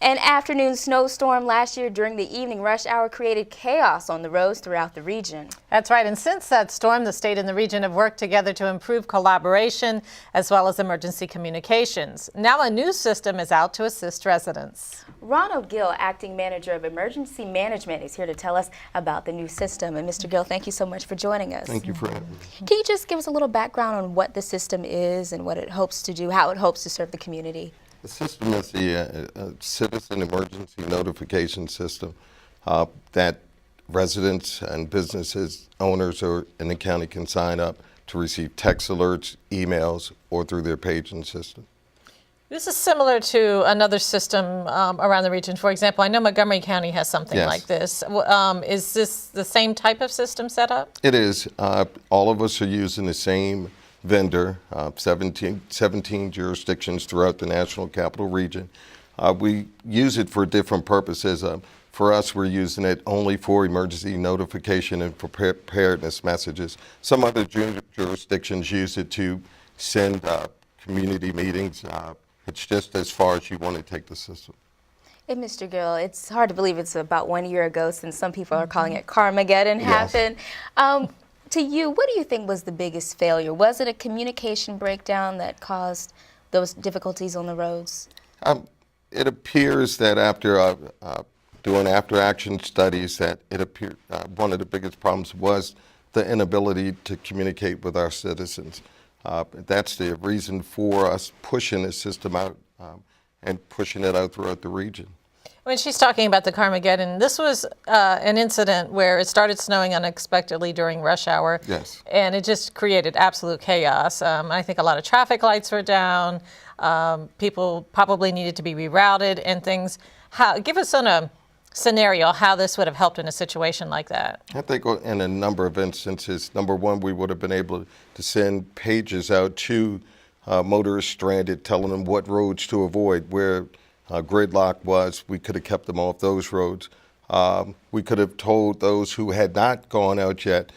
An afternoon snowstorm last year during the evening rush hour created chaos on the roads throughout the region. That's right, and since that storm, the state and the region have worked together to improve collaboration as well as emergency communications. Now a new system is out to assist residents. Ronald Gill, Acting Manager of Emergency Management, is here to tell us about the new system. And Mr. Gill, thank you so much for joining us. Thank you for having me. Can you just give us a little background on what the system is and what it hopes to do, how it hopes to serve the community? The system is the citizen emergency notification system that residents and businesses, owners in the county can sign up to receive text alerts, emails, or through their paging system. This is similar to another system around the region. For example, I know Montgomery County has something like this. Is this the same type of system set up? It is. All of us are using the same vendor, 17 jurisdictions throughout the National Capital Region. We use it for different purposes. For us, we're using it only for emergency notification and preparedness messages. Some other jurisdictions use it to send community meetings. It's just as far as you want to take the system. And Mr. Gill, it's hard to believe it's about 1 year ago since some people are calling it Carmageddon happened. To you, what do you think was the biggest failure? Was it a communication breakdown that caused those difficulties on the roads? It appears that after doing after-action studies, that it appeared one of the biggest problems was the inability to communicate with our citizens. That's the reason for us pushing this system out and pushing it out throughout the region. When she's talking about the Carmageddon, this was an incident where it started snowing unexpectedly during rush hour. Yes. And it just created absolute chaos. I think a lot of traffic lights were down. People probably needed to be rerouted and things. Give us a scenario how this would have helped in a situation like that. I think in a number of instances, number one, we would have been able to send pages out to motorists stranded, telling them what roads to avoid, where gridlock was. We could have kept them off those roads. We could have told those who had not gone out yet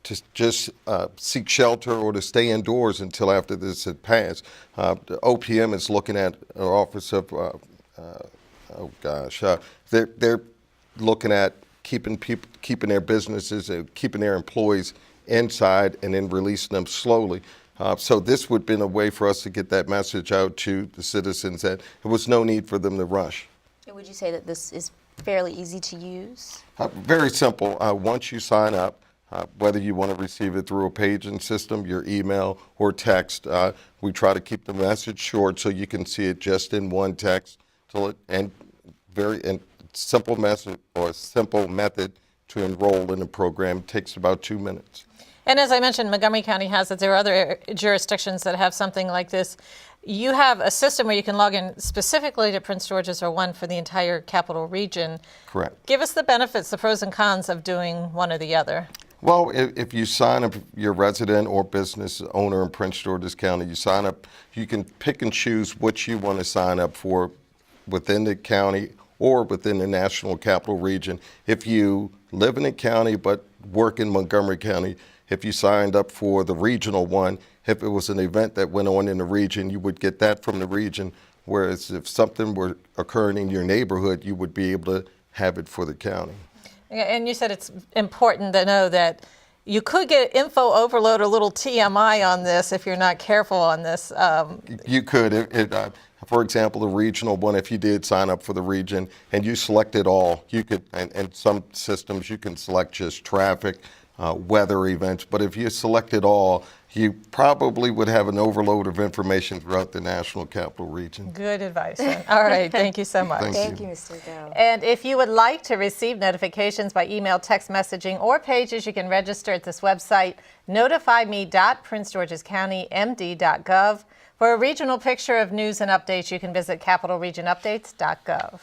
to just seek shelter or to stay indoors until after this had passed. The OPM is looking at our Office of they're looking at keeping their businesses and keeping their employees inside and then releasing them slowly. So this would have been a way for us to get that message out to the citizens that there was no need for them to rush. And would you say that this is fairly easy to use? Very simple. Once you sign up, whether you want to receive it through a paging system, your email, or text, we try to keep the message short so you can see it just in one text. And simple message or a simple method to enroll in the program. It takes about 2 minutes. And as I mentioned, Montgomery County has it. There are other jurisdictions that have something like this. You have a system where you can log in specifically to Prince George's or one for the entire capital region. Correct. Give us the benefits, the pros and cons of doing one or the other. Well, if you sign up, you're a resident or business owner in Prince George's County, you sign up, you can pick and choose what you want to sign up for within the county or within the National Capital Region. If you live in the county but work in Montgomery County, if you signed up for the regional one, if it was an event that went on in the region, you would get that from the region, whereas if something were occurring in your neighborhood, you would be able to have it for the county. And you said it's important to know that you could get info overload, a little TMI on this if you're not careful on this. You could. For example, the regional one, if you did sign up for the region and you selected all, you could, and some systems you can select just traffic, weather events, but if you selected all, you probably would have an overload of information throughout the National Capital Region. Good advice. All right, thank you so much. Thank you, Mr. Gill. And if you would like to receive notifications by email, text messaging, or pages, you can register at this website, notifyme.princegeorgescountymd.gov. For a regional picture of news and updates, you can visit capitalregionupdates.gov.